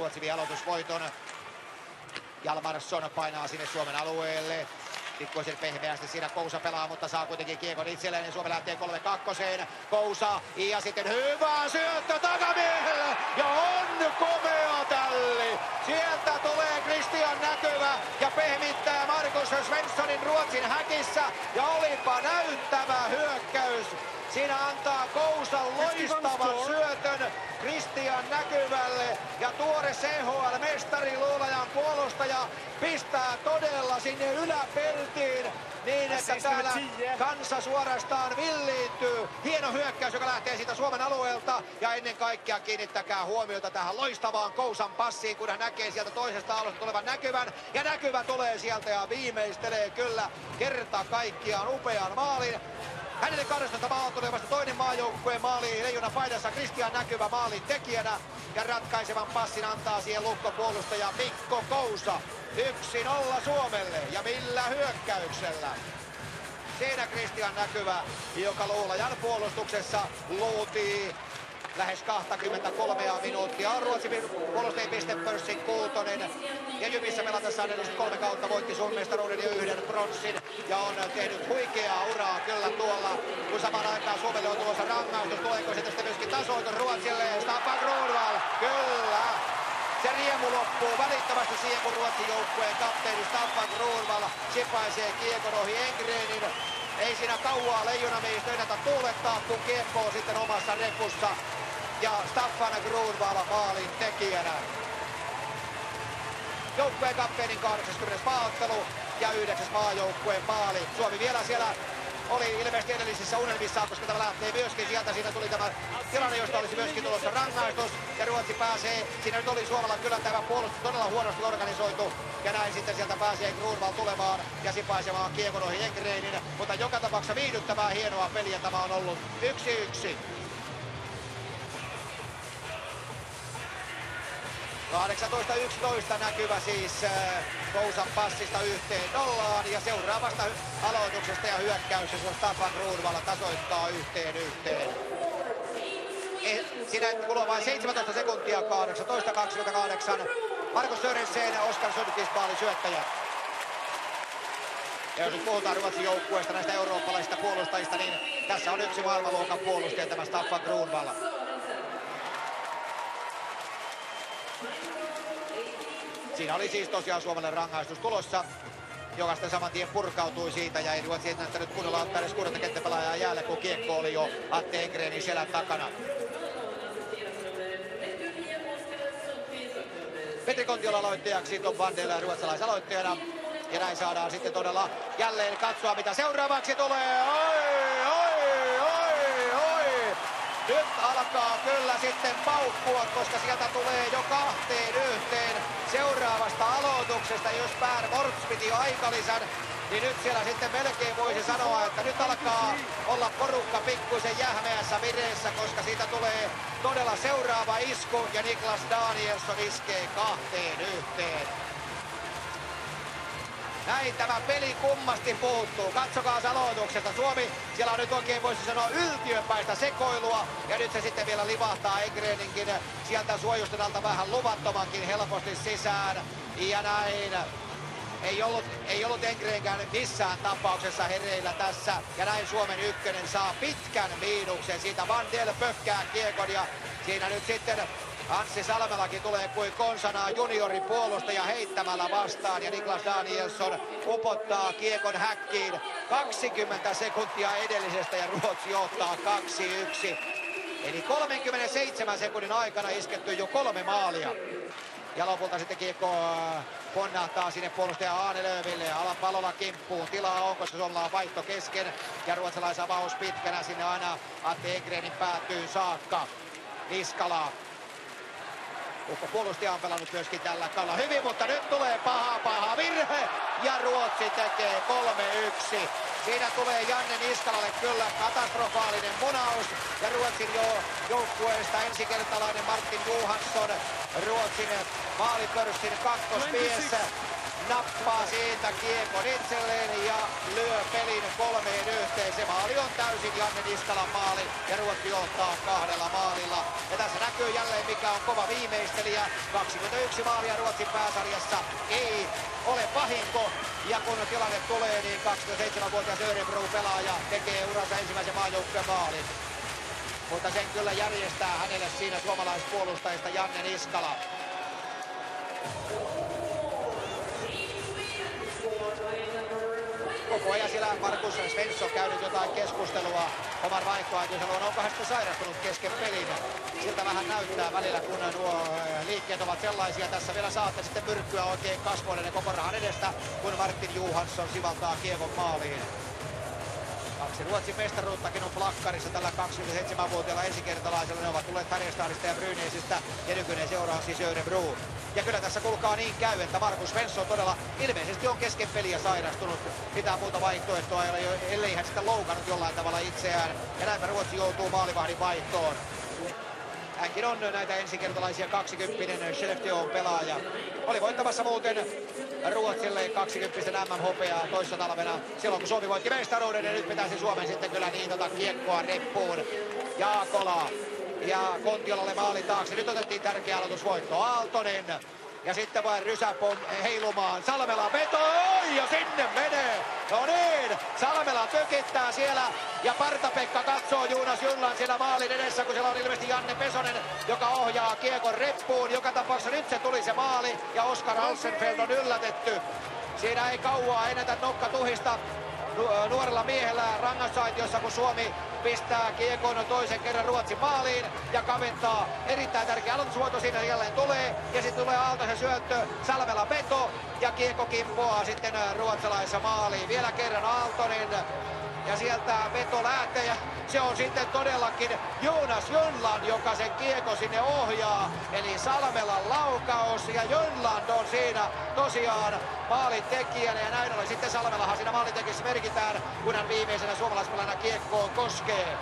Ruotsi vie aloitusvoiton. Hjalmarsson painaa sinne Suomen alueelle. Pikkuisen pehmeästi siinä Kousa pelaa, mutta saa kuitenkin kiekon itselleen, niin Suomi lähtee 3-2. Kousa ja sitten hyvä syöttö takamiehelle ja on komea tälli. Sieltä tulee Christian Näkyvä ja pehmittää Markus Svenssonin Ruotsin häkissä ja olipa näyttävä hyökkäys. Siinä antaa Kousan loistavan syötön Christian Näkyvälle ja tuore CHL-mestari Luulajan puolustaja pistää todella sinne yläpeltiin niin, että täällä kansa suorastaan villiintyy. Hieno hyökkäys, joka lähtee siitä Suomen alueelta ja ennen kaikkea kiinnittäkää huomiota tähän loistavaan Kousan passiin, kun hän näkee sieltä toisesta alusta tulevan Näkyvän ja Näkyvä tulee sieltä ja viimeistelee kyllä kerta kaikkiaan upean maalin. Hänelle 12 maalta tulee vasta toinen maajoukkueen maali leijona paidassa Christian Näkyvä maalin tekijänä ja ratkaisevan passin antaa siihen lukkopuolustaja Mikko Kousa. 1-0 Suomelle ja millä hyökkäyksellä? Siinä Christian Näkyvä, joka Luulajan puolustuksessa luutii lähes 23 minuuttia. On Ruotsin puolustajien pistepörssin kuutonen ja Jyvissä pelatessaan edelliset 3 kautta voitti Suomen mestaruuden ja 1 bronssin ja on tehnyt huikeaa uraa kyllä tuolla, kun samaan aikaan Suomelle on tulossa rangaistus. Tuleeko sitten myöskin tasoitus Ruotsille? Staffan Kronwall, kyllä! Se riemu loppuu välittömästi siihen, kun Ruotsin joukkueen kapteeni Staffan Kronwall sipaisee kiekon ohi Engrenin. Ei siinä kauaa leijonamiehistö ennätä tuulettaa, kun kiekko on sitten omassa repussa. Ja Staffan Kronwall maalin tekijänä. Joukkueen kapteenin 80. maaottelu ja 9. maajoukkueen maali. Suomi vielä siellä oli ilmeisesti edellisissä unelmissaan, koska tämä lähtee myöskin sieltä. Siinä tuli tämä tilanne, josta olisi myöskin tulossa rangaistus. Ja Ruotsi pääsee. Siinä nyt oli Suomella kyllä tämä puolustus todella huonosti organisoitu. Ja näin sitten sieltä pääsee Kronwall tulemaan ja sipaisemaan kiekon ohi Engrenin. Mutta joka tapauksessa viihdyttävää hienoa peliä tämä on ollut 1-1. 18-11 Näkyvä siis Kousan passista 1-0 ja seuraavasta aloituksesta ja hyökkäyksestä Staffan Kronwall tasoittaa 1-1. Siinä kuluu vain 17 sekuntia, 18-28. Markus Sörensen, Oskar Sundqvist syöttäjä. Ja jos nyt puhutaan Ruotsin joukkueesta, näistä eurooppalaisista puolustajista, niin tässä on yksi maailmanluokan puolustaja, tämä Staffan Kronwall. Siinä oli siis tosiaan Suomelle rangaistus tulossa, joka sitten saman tien purkautui siitä ja ei Ruotsi näyttänyt kunnolla ottaa edes 6. kenttäpelaajaa jäälle, kun kiekko oli jo Atte Engrenin selän takana. Petri Kontiola aloittajaksi, Tom Vandel ruotsalaisaloittajana. Ja näin saadaan sitten todella jälleen katsoa, mitä seuraavaksi tulee. Nyt alkaa kyllä sitten paukkua, koska sieltä tulee jo 2-1 seuraavasta aloituksesta. Jos Per Morts piti aikalisän, niin nyt siellä sitten melkein voisi sanoa, että nyt alkaa olla porukka pikkuisen jähmeässä vireessä, koska siitä tulee todella seuraava isku ja Niklas Danielsson iskee 2-1. Näin tämä peli kummasti puuttuu. Katsokaa aloituksesta. Suomi, siellä on nyt oikein voisi sanoa yltiöpäistä sekoilua. Ja nyt se sitten vielä livahtaa Engreninkin sieltä suojusten alta vähän luvattomankin helposti sisään. Ja näin. Ei ollut Engrenkään missään tapauksessa hereillä tässä. Ja näin Suomen ykkönen saa pitkän miinuksen. Siitä Vandel pökkää kiekon ja siinä nyt sitten Anssi Salmelakin tulee kuin konsanaa juniorin puolustaja heittämällä vastaan ja Niklas Danielsson upottaa kiekon häkkiin 20 sekuntia edellisestä ja Ruotsi johtaa 2-1. Eli 37 sekunnin aikana isketty jo 3 maalia. Ja lopulta sitten kiekko ponnahtaa sinne puolustaja Ahnelöville. Palola kimppuun. Tilaa on, koska Suomella on vaihto kesken. Ja ruotsalaisavaus pitkänä sinne aina Atte Engrenin päätyyn saakka. Niskala. Puolustaja on pelannut myöskin tällä kaudella hyvin, mutta nyt tulee paha virhe. Ja Ruotsi tekee 3-1. Siinä tulee Janne Niskalalle kyllä katastrofaalinen munaus. Ja Ruotsin joukkueesta ensikertalainen Martin Johansson, Ruotsin maalipörssin kakkosmies. nappaa siitä kiekon itselleen ja lyö pelin 3-1. Se maali on täysin Janne Niskalan maali ja Ruotsi johtaa 2 maalilla. Ja tässä näkyy jälleen mikä on kova viimeistelijä. 21 maalia Ruotsin pääsarjassa ei ole vahinko. Ja kun tilanne tulee, niin 27-vuotias Örebro-pelaaja tekee uransa ensimmäisen maajoukkueen maalin. Mutta sen kyllä järjestää hänelle siinä suomalaispuolustajista Janne Niskala. Koko ajan siellä Markus Svensson käynyt jotain keskustelua oman vaihtoehtoisella. Onko hän sitten sairastunut kesken pelin? Siltä vähän näyttää välillä, kun nuo liikkeet ovat sellaisia. Tässä vielä saatte sitten myrkkyä oikein kasvoille koko rahan edestä, kun Martin Johansson sivaltaa kiekon maaliin. 2 Ruotsin mestaruuttakin on plakkarissa tällä 27-vuotiaalla ensikertalaisella. Ne ovat tulleet Färjestadista ja Brynäsistä ja nykyinen seura on siis Örebro. Ja kyllä tässä kulkaa niin käy, että Markus Svensson todella ilmeisesti on kesken peliä sairastunut. Mitään muuta vaihtoehtoa ei ole, ellei hän sitä loukannut jollain tavalla itseään. Ja näinpä Ruotsi joutuu maalivahdin vaihtoon. Hänkin on näitä ensikertalaisia 20 Skellefteån pelaaja. Oli voittamassa muuten Ruotsille 20 MM-hopeaa toissa talvena silloin kun Suomi voitti mestaruuden ja nyt pitäisi Suomen sitten kyllä niitata kiekkoa reppuun. Jaakola ja Kontiolalle maalin taakse. Nyt otettiin tärkeä aloitusvoitto. Aaltonen ja sitten vain rysäpom heilumaan. Salmela veto ja sinne menee. No niin, Salmela tökittää siellä ja Parta-Pekka katsoo Jonas Junlan siellä maalin edessä, kun siellä on ilmeisesti Janne Pesonen, joka ohjaa kiekon reppuun. Joka tapauksessa nyt se tuli se maali ja Oskar Alsenfeld on yllätetty. Siinä ei kauaa ennätä nokka tuhista nuorella miehellä rangaistusaitiossa, kun Suomi pistää kiekon toisen kerran Ruotsin maaliin ja kaventaa. Erittäin tärkeä aloitusvuoto siinä jälleen tulee. Ja sitten tulee Aaltosen syöttö, Salmela veto ja kiekko kimpoaa sitten ruotsalaisessa maaliin. Vielä kerran Aaltonen ja sieltä veto lähtee ja se on sitten todellakin Jonas Jönland, joka sen kiekko sinne ohjaa. Eli Salmelan laukaus ja Jönland on siinä tosiaan maalintekijänä ja näin ollen sitten Salmelahan siinä maalintekijässä merkitään, kun hän viimeisenä suomalaispelaajana kiekkoon koskee.